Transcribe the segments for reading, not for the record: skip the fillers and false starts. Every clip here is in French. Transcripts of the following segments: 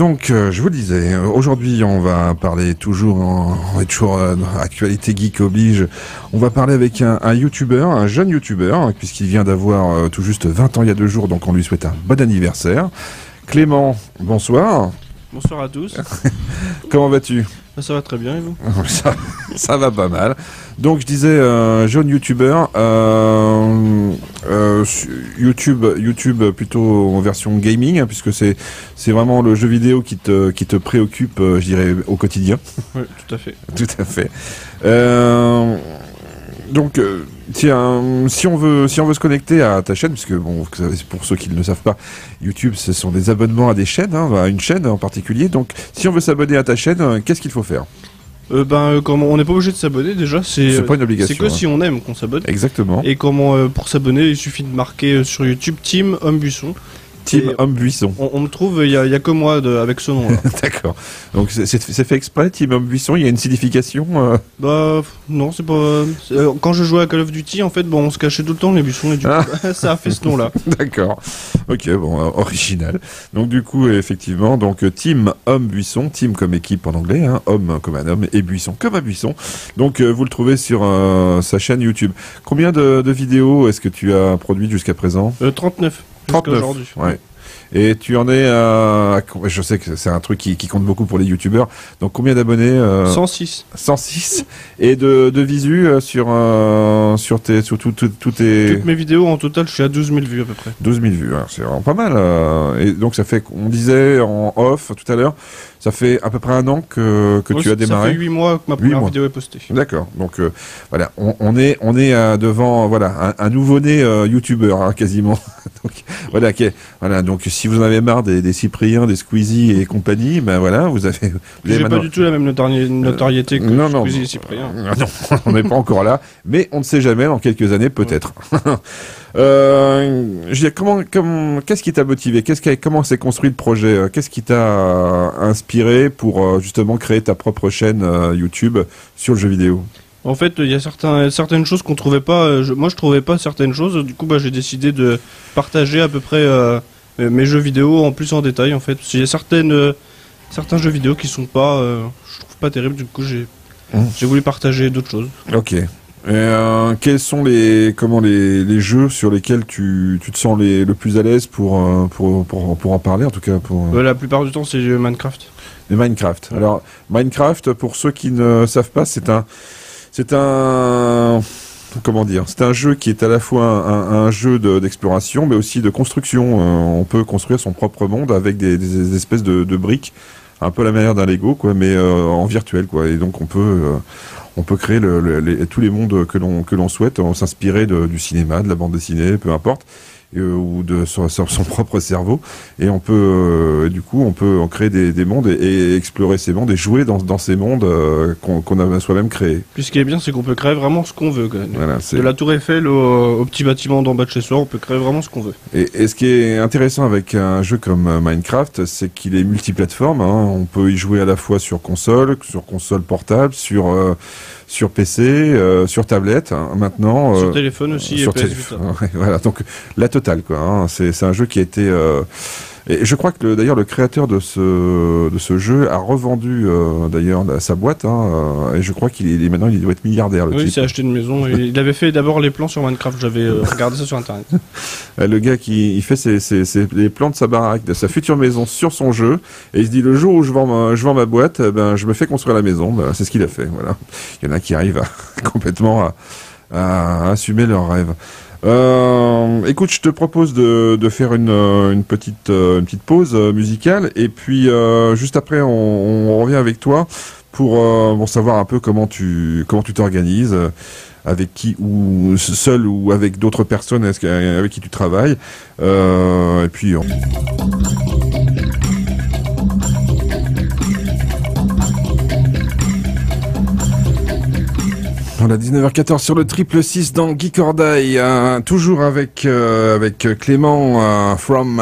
Donc, je vous le disais, aujourd'hui, on va parler toujours actualité geek oblige. On va parler avec un youtubeur, un jeune youtubeur, puisqu'il vient d'avoir tout juste 20 ans il y a 2 jours, donc on lui souhaite un bon anniversaire. Clément, bonsoir. Bonsoir à tous. Comment vas-tu ? Ça va très bien et vous ? ça va pas mal. Donc je disais jeune youtubeur, YouTube plutôt en version gaming, hein, puisque c'est vraiment le jeu vidéo qui te préoccupe, je dirais, au quotidien. Oui, tout à fait. Tout à fait. Donc, tiens, si on veut se connecter à ta chaîne, puisque bon, pour ceux qui ne le savent pas, YouTube, ce sont des abonnements à des chaînes, hein, à une chaîne en particulier. Donc, si on veut s'abonner à ta chaîne, qu'est-ce qu'il faut faire ? On n'est pas obligé de s'abonner déjà, c'est pas une obligation. C'est que si on aime qu'on s'abonne. Exactement. Et pour s'abonner, il suffit de marquer sur YouTube Team Homme Buisson. Team Homme Buisson. On me trouve, il y a que moi avec ce nom-là. D'accord. Donc c'est fait exprès, Team Homme Buisson. Il y a une signification. Non, c'est pas. Quand je jouais à Call of Duty, en fait, on se cachait tout le temps les buissons et du coup, ça a fait ce nom-là. D'accord. Ok, bon, original. Donc du coup, effectivement, donc Team Homme Buisson, Team comme équipe en anglais, hein, homme comme un homme et buisson comme un buisson. Donc vous le trouvez sur sa chaîne YouTube. Combien de vidéos est-ce que tu as produit jusqu'à présent ? 39. 39, ouais. Et tu en es à... Je sais que c'est un truc qui compte beaucoup pour les youtubeurs. Donc combien d'abonnés 106. 106. Et de visu sur toutes mes vidéos en total, je suis à 12 000 vues à peu près. 12 000 vues, hein, c'est vraiment pas mal. Et donc ça fait, on disait en off tout à l'heure, ça fait à peu près 1 an que tu as démarré. Ça fait 8 mois que ma première vidéo est postée. D'accord. Donc voilà, on est devant un nouveau-né youtubeur, hein, quasiment. Donc voilà, donc si vous en avez marre des Cyprien, des Squeezie et compagnie, ben voilà, vous avez J'ai pas du tout la même notoriété que Squeezie et Cyprien. Non, on n'est pas encore là, mais on ne sait jamais, dans quelques années peut-être. Qu'est-ce qui t'a motivé ? Comment s'est construit le projet ? Qu'est-ce qui t'a inspiré pour justement créer ta propre chaîne YouTube sur le jeu vidéo ? En fait, il y a certaines choses qu'on trouvait pas. Moi, je trouvais pas certaines choses. Du coup, j'ai décidé de partager à peu près mes jeux vidéo en plus en détail. En fait, il y a certains jeux vidéo qui sont pas, je trouve pas terribles. Du coup, j'ai voulu partager d'autres choses. Ok. Quels sont les jeux sur lesquels tu te sens le plus à l'aise pour en parler, en tout cas la plupart du temps, c'est Minecraft. Minecraft. Ouais. Alors Minecraft, pour ceux qui ne savent pas, c'est un jeu qui est à la fois un jeu d'exploration, mais aussi de construction. On peut construire son propre monde avec des espèces de briques, un peu à la manière d'un Lego, quoi, mais en virtuel, quoi. Et donc on peut créer tous les mondes que l'on souhaite, s'inspirer du cinéma, de la bande dessinée, peu importe. Ou de son propre cerveau, et on peut en créer des mondes et explorer ces mondes et jouer dans ces mondes qu'on a soi-même créés. Puis ce qui est bien, c'est qu'on peut créer vraiment ce qu'on veut. Voilà, de la tour Eiffel au petit bâtiment d'en bas de chez soi, on peut créer vraiment ce qu'on veut. Et ce qui est intéressant avec un jeu comme Minecraft, c'est qu'il est multiplateforme, hein. On peut y jouer à la fois sur console portable, sur PC, sur tablette, hein, maintenant. Sur téléphone aussi. Sur téléphone. Ouais, voilà, donc la totale, quoi. Hein. C'est un jeu qui a été. Et je crois que d'ailleurs le créateur de ce jeu a revendu d'ailleurs sa boîte, hein, et je crois maintenant il doit être milliardaire. Oui, il s'est acheté une maison. Il avait fait d'abord les plans sur Minecraft. J'avais regardé ça sur internet. Le gars il fait les plans de sa baraque, de sa future maison sur son jeu, et il se dit le jour où je vends ma boîte, je me fais construire la maison. C'est ce qu'il a fait. Voilà. Il y en a qui arrivent complètement à assumer leurs rêves. Écoute, je te propose de faire une petite pause musicale, et puis juste après on revient avec toi pour savoir un peu comment tu t'organises, avec qui, ou seul ou avec d'autres personnes avec qui tu travailles, et puis on a 19h14 sur le 666 dans Geek or Die, toujours avec Clément from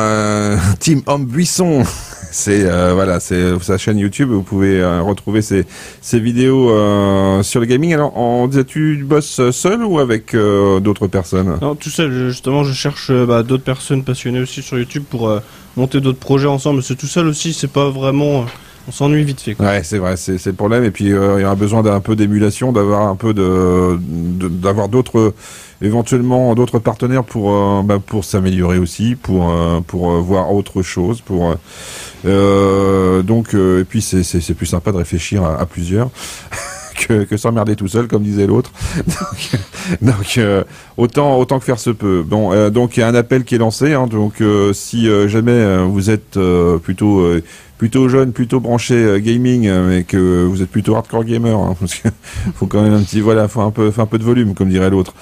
Team Homme Buisson. C'est voilà, c'est sa chaîne YouTube. Vous pouvez retrouver ses vidéos sur le gaming. Alors, tu bosses seul ou avec d'autres personnes? Non, tout seul. Justement, je cherche d'autres personnes passionnées aussi sur YouTube pour monter d'autres projets ensemble. C'est tout seul aussi, c'est pas vraiment. On s'ennuie vite fait, quoi. Ouais, c'est vrai, c'est le problème. Et puis il y aura besoin d'un peu d'émulation, d'avoir un peu d'avoir d'autres, éventuellement d'autres partenaires pour s'améliorer aussi, pour voir autre chose, et puis c'est plus sympa de réfléchir à plusieurs. Que s'emmerder tout seul, comme disait l'autre. donc autant que faire se peut. Bon, donc il y a un appel qui est lancé. Hein, donc si jamais vous êtes plutôt jeune, plutôt branché gaming, mais que vous êtes plutôt hardcore gamer, hein, parce que faut quand même faut un peu de volume, comme dirait l'autre.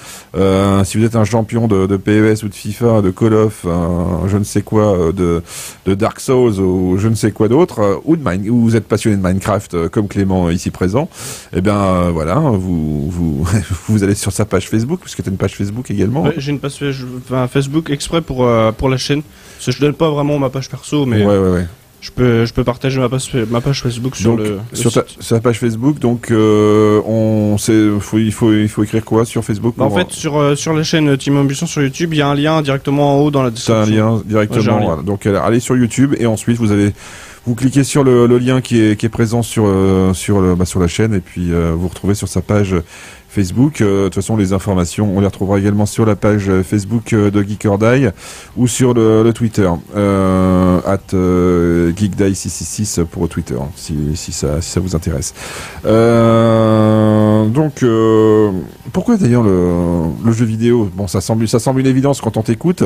Si vous êtes un champion de PES ou de FIFA, de Call of, je ne sais quoi, de Dark Souls ou je ne sais quoi d'autre, ou vous êtes passionné de Minecraft, comme Clément ici présent, et bien voilà, vous allez sur sa page Facebook, parce que tu as une page Facebook également. Ouais, j'ai une page Facebook exprès pour la chaîne. Parce que je donne pas vraiment ma page perso, mais ouais. Je peux partager ma page Facebook sur sur sa page Facebook. Donc il faut écrire quoi sur Facebook En fait, sur la chaîne Team Ambition sur YouTube, il y a un lien directement en haut dans la description. C'est un lien directement. Ouais, voilà. Donc allez sur YouTube et ensuite vous cliquez sur le lien qui est présent sur la chaîne et puis vous retrouvez sur sa page Facebook. De toute façon, les informations, on les retrouvera également sur la page Facebook de Geek or Die ou sur le Twitter @geekdie666 pour Twitter, si ça vous intéresse. Donc, pourquoi d'ailleurs le jeu vidéo? Bon, ça semble une évidence quand on t'écoute,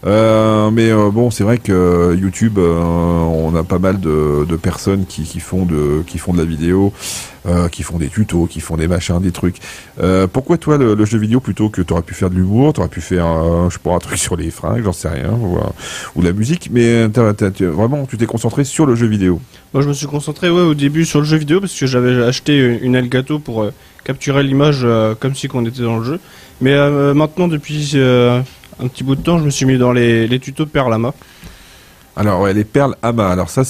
mais bon, c'est vrai que YouTube, on a pas mal de personnes qui font de la vidéo. Qui font des tutos, qui font des machins, des trucs. Pourquoi toi le jeu vidéo plutôt que t'aurais pu faire de l'humour, t'aurais pu faire un truc sur les fringues, j'en sais rien, ou de la musique, mais vraiment tu t'es concentré sur le jeu vidéo? Moi je me suis concentré au début sur le jeu vidéo parce que j'avais acheté une Elgato pour capturer l'image comme si qu'on était dans le jeu. Mais maintenant depuis un petit bout de temps je me suis mis dans les tutos de Perlama. Alors ouais, les perles amas. Alors ça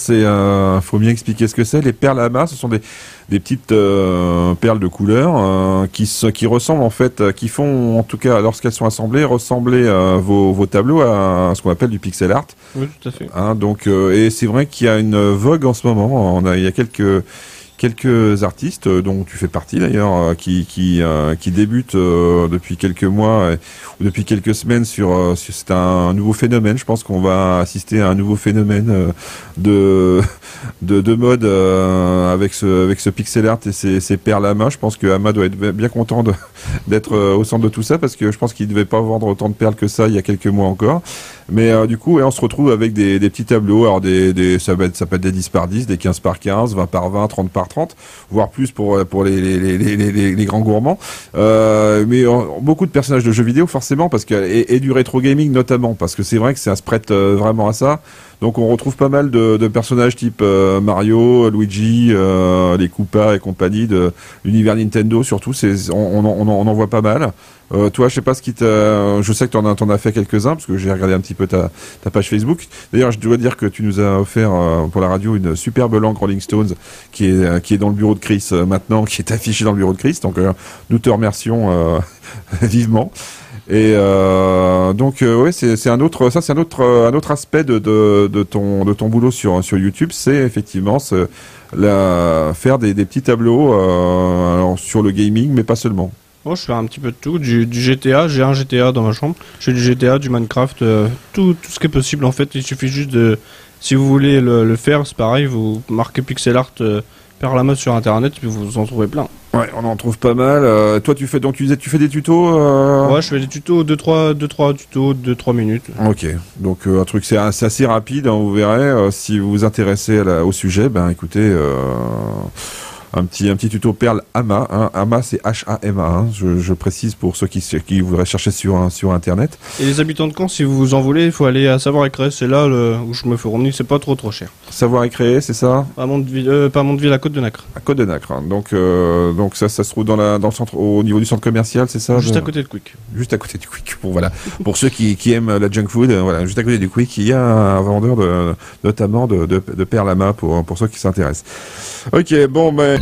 faut bien expliquer ce que c'est. Les perles amas, ce sont des petites perles de couleur qui ressemblent en fait, qui font en tout cas lorsqu'elles sont assemblées ressembler vos tableaux à ce qu'on appelle du pixel art. Oui, tout à fait. Hein, donc et c'est vrai qu'il y a une vogue en ce moment. Il y a quelques artistes dont tu fais partie d'ailleurs qui débutent depuis quelques mois ou depuis quelques semaines c'est un nouveau phénomène. Je pense qu'on va assister à un nouveau phénomène de mode avec ce pixel art et ces perles à main. Je pense que Ama doit être bien content d'être au centre de tout ça parce que je pense qu'il devait pas vendre autant de perles que ça il y a quelques mois encore. Mais du coup, on se retrouve avec des petits tableaux. Alors ça peut être des 10 par 10, des 15 par 15, 20 par 20, 30 par 30, voire plus pour les grands gourmands. Mais beaucoup de personnages de jeux vidéo forcément et du rétro gaming notamment parce que c'est vrai que ça se prête vraiment à ça. Donc on retrouve pas mal de personnages type Mario, Luigi, les Koopas et compagnie de l'univers Nintendo surtout. On en voit pas mal. Toi, je sais pas je sais que t'en as fait quelques-uns parce que j'ai regardé un petit peu ta page Facebook. D'ailleurs, je dois dire que tu nous as offert pour la radio une superbe langue Rolling Stones qui est dans le bureau de Chris maintenant, qui est affichée dans le bureau de Chris. Donc nous te remercions vivement. Et donc ouais, c'est un autre aspect de ton boulot sur YouTube, c'est effectivement faire des petits tableaux alors, sur le gaming, mais pas seulement. Moi, je fais un petit peu de tout, du GTA, j'ai un GTA dans ma chambre, je fais du GTA, du Minecraft, tout ce qui est possible en fait, il suffit juste si vous voulez le faire, c'est pareil, vous marquez pixel art Perlama sur internet, puis vous en trouvez plein. Ouais, on en trouve pas mal. Toi, tu fais des tutos Ouais, je fais des tutos, 2-3 tutos, 2-3 minutes. Ok, donc un truc c'est assez rapide, hein, vous verrez. Si vous vous intéressez au sujet, ben écoutez... Un petit tuto perle Ama, hein. Ama c'est H-A-M-A, hein. Je précise pour ceux qui voudraient chercher sur internet. Et les habitants de Caen, si vous en voulez, il faut aller à Savoir-Écresse, c'est là où je me fournis, c'est pas trop cher. Savoir et créer, c'est ça? Pas Mondeville, à Côte de Nacre. À Côte de Nacre. Hein. Donc ça se trouve dans le centre, au niveau du centre commercial, c'est ça? Juste à côté de Quick. Juste à côté du Quick. Bon, voilà. Pour ceux qui aiment la junk food, voilà, juste à côté du Quick, il y a un vendeur notamment de perles à main pour ceux qui s'intéressent. Ok, bon, ben.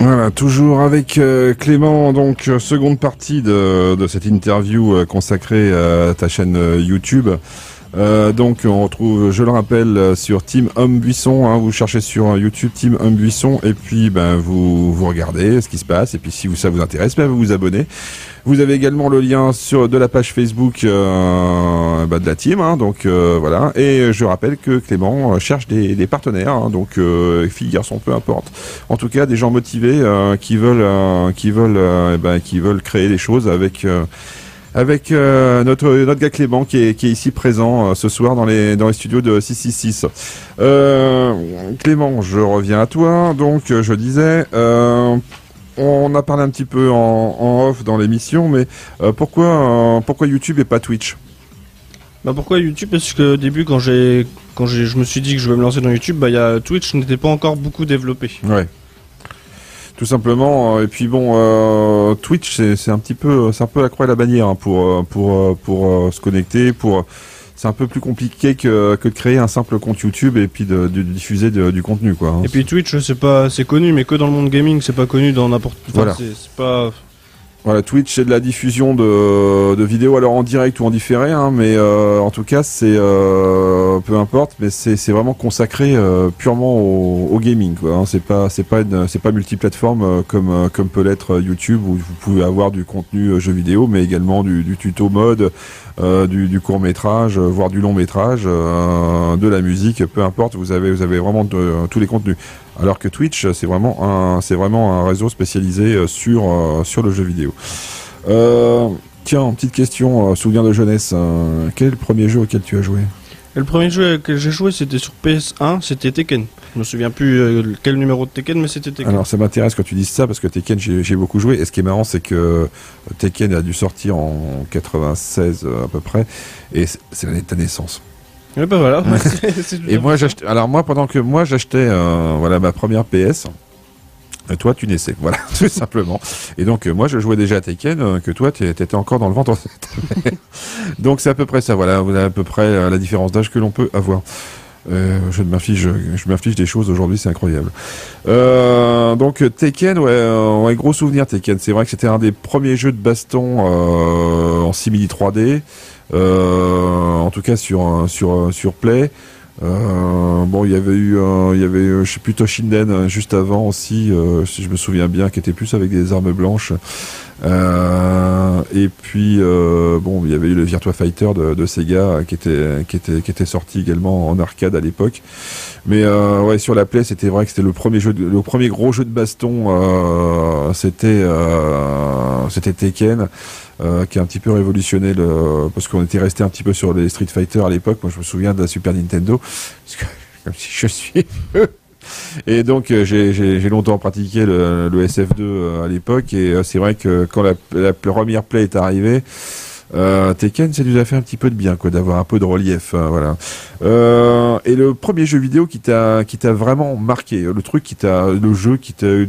Voilà, toujours avec Clément, donc seconde partie de cette interview consacrée à ta chaîne YouTube. Donc on retrouve, je le rappelle, sur Team Homme Buisson, hein, vous cherchez sur YouTube Team Homme Buisson et puis vous regardez ce qui se passe et puis si ça vous intéresse, vous vous abonnez. Vous avez également le lien de la page Facebook de la team, hein, donc voilà. Et je rappelle que Clément cherche des partenaires, hein, donc filles, garçons, peu importe. En tout cas, des gens motivés qui veulent créer des choses avec notre gars Clément qui est ici présent ce soir dans les studios de 666. Clément, je reviens à toi. Donc je disais. On a parlé un petit peu en off dans l'émission, mais pourquoi YouTube et pas Twitch? Pourquoi YouTube? Parce que au début, quand je me suis dit que je vais me lancer dans YouTube, Twitch n'était pas encore beaucoup développé. Ouais. Tout simplement. Et puis bon, Twitch, c'est un peu la croix et la bannière hein, pour se connecter, c'est un peu plus compliqué que de créer un simple compte YouTube et puis de diffuser du contenu, quoi. Hein. Et puis Twitch, c'est connu, mais que dans le monde gaming, c'est pas connu dans n'importe. Voilà. C'est pas. Voilà, Twitch, c'est de la diffusion de vidéos, alors en direct ou en différé, hein, mais en tout cas, c'est peu importe, mais c'est vraiment consacré purement au gaming, quoi. Hein. C'est pas multiplateforme comme peut l'être YouTube où vous pouvez avoir du contenu jeu vidéo, mais également du tuto mode. Du court métrage, voire du long métrage, de la musique, peu importe, vous avez vraiment tous les contenus. Alors que Twitch, c'est vraiment un réseau spécialisé sur le jeu vidéo. Tiens, petite question, souvenir de jeunesse. Quel est le premier jeu auquel tu as joué? Le premier jeu auquel j'ai joué, c'était sur PS1, c'était Tekken. Je me souviens plus quel numéro de Tekken, mais c'était Tekken. Alors ça m'intéresse quand tu dis ça, parce que Tekken, j'ai beaucoup joué. Et ce qui est marrant, c'est que Tekken a dû sortir en 96 à peu près, et c'est l'année de ta naissance. Et voilà. Et moi, pendant que moi j'achetais ma première PS, toi tu naissais, voilà, tout simplement. Et donc moi je jouais déjà à Tekken, que toi tu étais encore dans le ventre. Donc c'est à peu près ça, voilà, vous avez à peu près la différence d'âge que l'on peut avoir. Je m'inflige des choses aujourd'hui, c'est incroyable. Donc Tekken, gros souvenir Tekken. C'est vrai que c'était un des premiers jeux de baston en simili 3D, en tout cas sur Play. Il y avait je sais plus, Toshinden juste avant aussi, si je me souviens bien, qui était plus avec des armes blanches. Et puis il y avait eu le Virtua Fighter de Sega qui était sorti également en arcade à l'époque. Mais sur la Play, c'était vrai que c'était le premier gros jeu de baston. C'était Tekken. Qui a un petit peu révolutionné parce qu'on était resté un petit peu sur les Street Fighter à l'époque. Moi, je me souviens de la Super Nintendo, parce que, comme si je suis et donc j'ai longtemps pratiqué le SF2 à l'époque, et c'est vrai que quand la première Play est arrivée, Tekken, ça nous a fait un petit peu de bien, quoi, d'avoir un peu de relief, voilà. Et le premier jeu vidéo qui t'a vraiment marqué, le jeu qui t'a,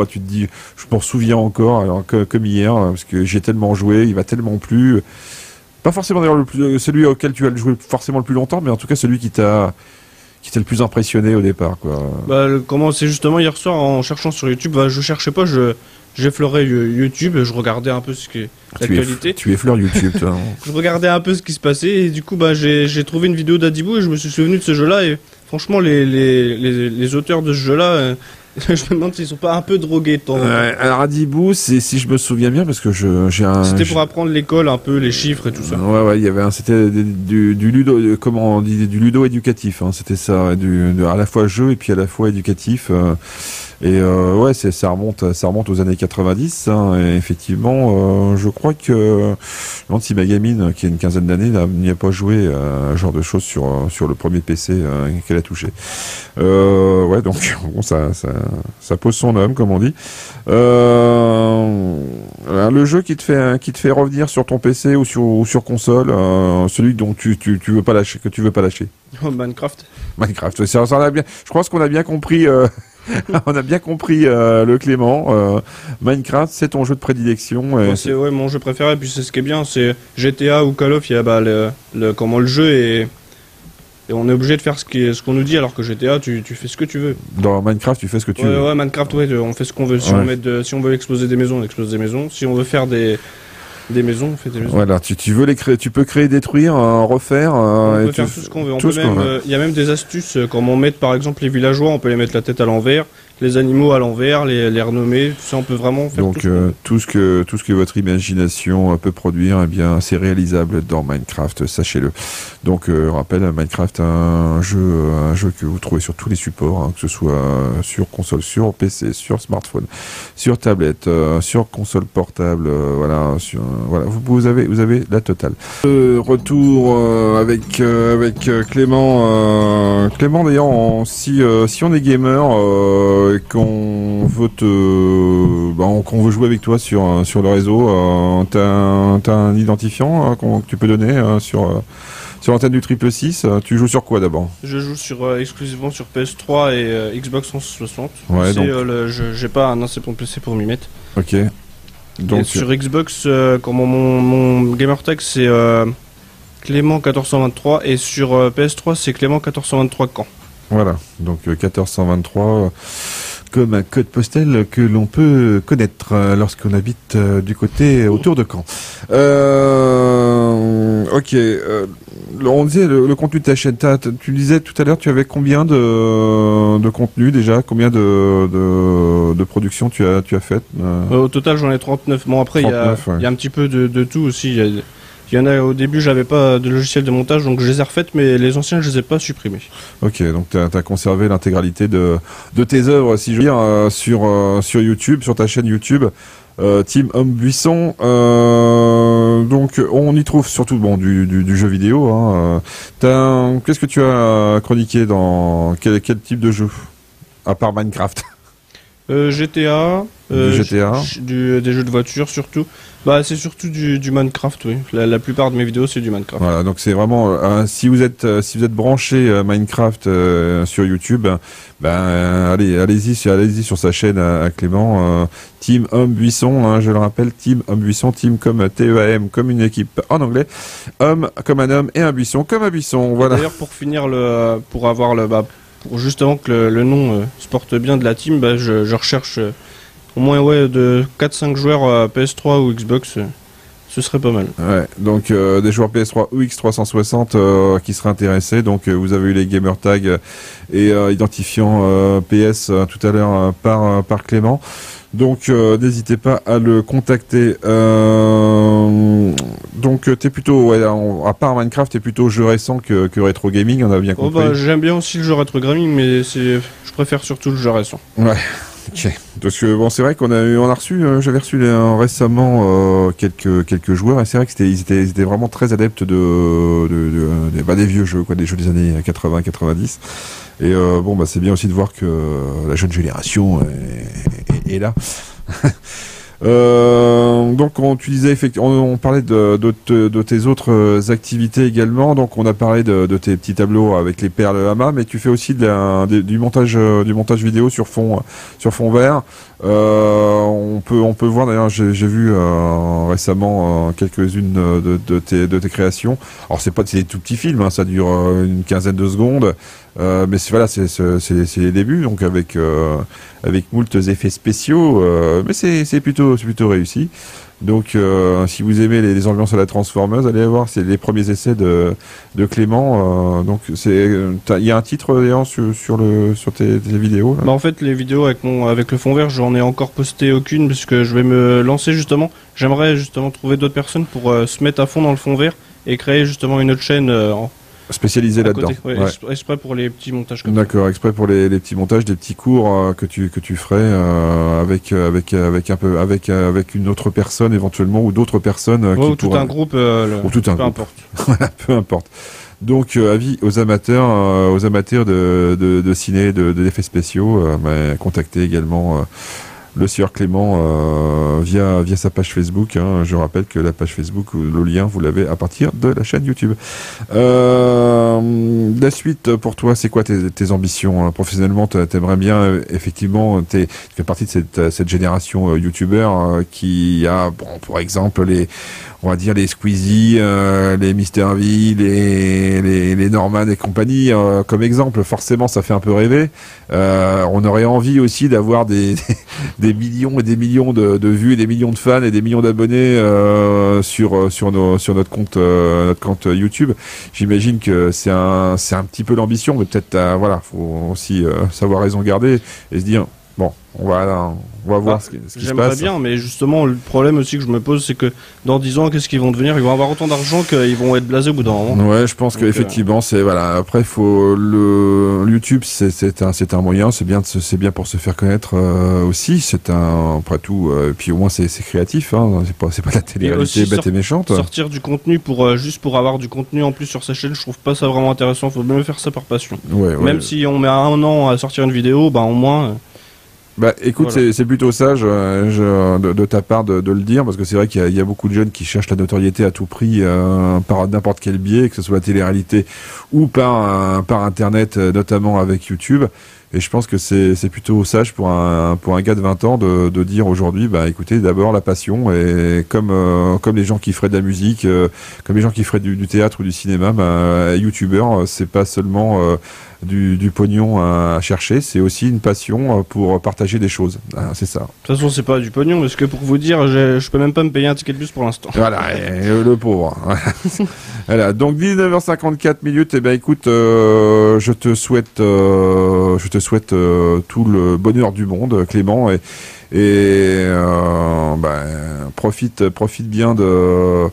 tu te dis, je m'en souviens encore, alors comme hier, parce que j'ai tellement joué, il m'a tellement plu. Pas forcément d'ailleurs celui auquel tu as joué forcément le plus longtemps, mais en tout cas celui qui t'a le plus impressionné au départ, quoi. Comment c'est justement hier soir en cherchant sur YouTube, je cherchais pas, j'effleurais YouTube, je regardais un peu ce qui est l'actualité. Tu effleures YouTube, toi. Je regardais un peu ce qui se passait et du coup j'ai trouvé une vidéo d'Adibou et je me suis souvenu de ce jeu-là, et franchement les auteurs de ce jeu-là, je me demande s'ils sont pas un peu drogués de temps en temps. Alors Adibou, si je me souviens bien, parce que c'était pour apprendre l'école un peu, les chiffres et tout ça. Ouais, il y avait c'était du ludo, comment on dit, du ludo éducatif, hein, c'était ça, à la fois jeu et puis à la fois éducatif. Et ça remonte aux années 90, hein, et effectivement, je crois que je me demande si ma gamine, qui a une quinzaine d'années, n'y a pas joué à ce genre de choses sur le premier PC qu'elle a touché. Donc bon, ça ça pose son homme, comme on dit. Le jeu qui te fait revenir sur ton PC ou sur console, celui dont tu veux pas lâcher, que tu veux pas lâcher. Oh, Minecraft. Minecraft, ça a bien. Je pense qu'on a bien compris. On a bien compris le Clément. Minecraft, c'est ton jeu de prédilection. C'est mon jeu préféré. Puis c'est ce qui est bien, c'est GTA ou Call of. Il y a comment le jeu est. Et on est obligé de faire ce qu'on nous dit, alors que GTA, tu fais ce que tu veux. Dans Minecraft, tu fais ce que tu veux. Ouais, Minecraft, on fait ce qu'on veut. Si on veut exploser des maisons, on explose des maisons. Si on veut faire des maisons, on fait des maisons. Voilà, tu veux les créer, tu peux créer, détruire, refaire. On peut faire tout ce qu'on veut. Il y a même des astuces, comme on met par exemple les villageois, on peut les mettre la tête à l'envers, les animaux à l'envers, les renommer, tout ça on peut vraiment faire. Donc tout ce que votre imagination peut produire, eh bien c'est réalisable dans Minecraft, sachez-le. Donc on rappelle, Minecraft, un jeu que vous trouvez sur tous les supports, que ce soit sur console, sur PC, sur smartphone, sur tablette, sur console portable, voilà, vous avez la totale. Retour avec Clément. Clément, d'ailleurs, si on est gamer, qu'on veut qu'on veut jouer avec toi sur le réseau, t'as un identifiant que tu peux donner sur l'antenne du 666. Tu joues sur quoi d'abord? Je joue exclusivement sur PS3 et Xbox 360. Ouais, j'ai pas un assez bon PC pour m'y mettre. Ok. Donc et sur Xbox, mon gamertag c'est Clément 1423 et sur PS3 c'est Clément 1423 Caen. Voilà, donc 1423 comme un code postal que l'on peut connaître lorsqu'on habite du côté autour de Caen. Ok, on disait le contenu de ta chaîne. Tu disais tout à l'heure, tu avais combien de contenu déjà, combien de productions tu as faites Au total, j'en ai 39. Bon, après, il y a un petit peu de tout aussi. Il y en a, au début, j'avais pas de logiciel de montage, donc je les ai refaites, mais les anciens, je les ai pas supprimés. Ok, donc tu as conservé l'intégralité de tes œuvres, si je veux dire, sur YouTube, sur ta chaîne YouTube, Team Homme Buisson. Donc on y trouve surtout du jeu vidéo. Qu'est-ce que tu as chroniqué dans quel type de jeu, à part Minecraft? GTA, des jeux de voiture surtout. C'est surtout du Minecraft, oui. La plupart de mes vidéos c'est du Minecraft. Voilà, donc c'est vraiment si vous êtes branché Minecraft sur YouTube, allez-y sur sa chaîne à Clément, Team Homme Buisson, je le rappelle, Team Homme Buisson, Team comme TEAM, comme une équipe en anglais, homme comme un homme et un buisson comme un buisson. Voilà. D'ailleurs, pour finir pour justement que le nom se porte bien de la team, je recherche au moins de 4-5 joueurs PS3 ou Xbox, ce serait pas mal. Ouais, donc des joueurs PS3 ou X360 qui seraient intéressés. Donc vous avez eu les gamer tags et identifiants PS tout à l'heure par Clément. Donc n'hésitez pas à le contacter. Donc t'es plutôt, à part Minecraft, t'es plutôt jeu récent que rétro gaming, on a bien compris. J'aime bien aussi le jeu rétro gaming, mais je préfère surtout le jeu récent. Ouais. Ok. Parce que c'est vrai j'avais reçu récemment quelques joueurs, et c'est vrai que ils étaient vraiment très adeptes des vieux jeux, des jeux des années 80-90. Et c'est bien aussi de voir que la jeune génération est là. Donc tu disais effectivement, on parlait de tes autres activités également. Donc on a parlé de tes petits tableaux avec les perles Hama, mais tu fais aussi du montage vidéo sur fond vert. On peut voir d'ailleurs, j'ai vu récemment quelques-unes de tes créations. Alors c'est des tout petits films, ça dure une quinzaine de secondes. Mais c'est les débuts, donc avec moult effets spéciaux, mais c'est plutôt réussi. Donc si vous aimez les ambiances à la Transformeuse, allez voir, c'est les premiers essais de Clément. Donc il y a un titre d'ailleurs sur tes vidéos là. En fait, les vidéos avec le fond vert, j'en ai encore posté aucune, puisque je vais me lancer justement. J'aimerais justement trouver d'autres personnes pour se mettre à fond dans le fond vert et créer justement une autre chaîne spécialisé là-dedans. Exprès pour les petits montages comme D'accord, exprès pour les petits montages, des petits cours que tu ferais avec une autre personne éventuellement, ou d'autres personnes ou tout un groupe, peu importe. Voilà, peu importe. Donc avis aux amateurs de ciné, d'effets spéciaux, contactez également le sieur Clément via sa page Facebook. Hein. Je rappelle que la page Facebook, le lien, vous l'avez à partir de la chaîne YouTube. La suite pour toi, c'est quoi tes ambitions professionnellement? T'aimerais bien, effectivement, tu fais partie de cette génération youtubeur qui a, bon, pour exemple, on va dire les Squeezie, les Mister V, les Norman et compagnie, comme exemple. Forcément, ça fait un peu rêver. On aurait envie aussi d'avoir des millions et des millions de vues, des millions de fans et des millions d'abonnés sur notre compte YouTube. J'imagine que c'est un petit peu l'ambition, mais peut-être faut aussi savoir raison garder et se dire bon, on va voir ce qui se passe. J'aimerais bien, mais justement, le problème aussi que je me pose, c'est que dans 10 ans, qu'est-ce qu'ils vont devenir? Ils vont avoir autant d'argent qu'ils vont être blasés au bout d'un moment. Ouais, je pense qu'effectivement, c'est voilà. Après, le YouTube, c'est un moyen, c'est bien pour se faire connaître aussi. Après tout, puis au moins c'est créatif. Hein, c'est pas la télé-réalité bête et méchante. Sortir du contenu juste pour avoir du contenu en plus sur sa chaîne, je trouve pas ça vraiment intéressant. Faut même faire ça par passion. Ouais, même si on met 1 an à sortir une vidéo, au moins. Écoute, voilà. C'est plutôt sage de ta part de le dire, parce que c'est vrai qu'il y a beaucoup de jeunes qui cherchent la notoriété à tout prix par n'importe quel biais, que ce soit la télé-réalité ou par Internet, notamment avec YouTube. Et je pense que c'est plutôt sage pour un gars de 20 ans de dire aujourd'hui, écoutez, d'abord la passion, et comme les gens qui feraient de la musique, comme les gens qui feraient du théâtre ou du cinéma, youtubeur, c'est pas seulement du pognon à chercher, c'est aussi une passion pour partager des choses. C'est ça. De toute façon, c'est pas du pognon, parce que pour vous dire, je peux même pas me payer un ticket de bus pour l'instant. Voilà, le pauvre. Voilà, donc 19h54 minutes. Écoute, je te souhaite tout le bonheur du monde, Clément, et profite bien de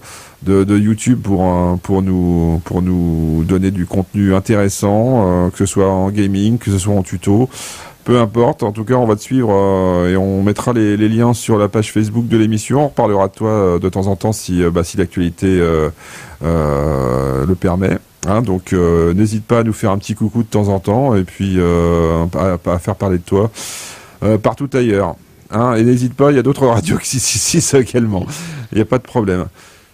YouTube pour nous donner du contenu intéressant, que ce soit en gaming, que ce soit en tuto, peu importe. En tout cas, on va te suivre et on mettra les liens sur la page Facebook de l'émission. On reparlera de toi de temps en temps si l'actualité le permet. Hein, donc n'hésite pas à nous faire un petit coucou de temps en temps et puis à faire parler de toi partout ailleurs. Hein, et n'hésite pas, il y a d'autres radios que 666 également. Il n'y a pas de problème.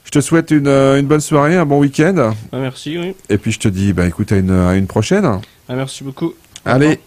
Je te souhaite une bonne soirée, un bon week-end. Merci, oui. Et puis je te dis, écoute, à une prochaine. Merci beaucoup. Allez.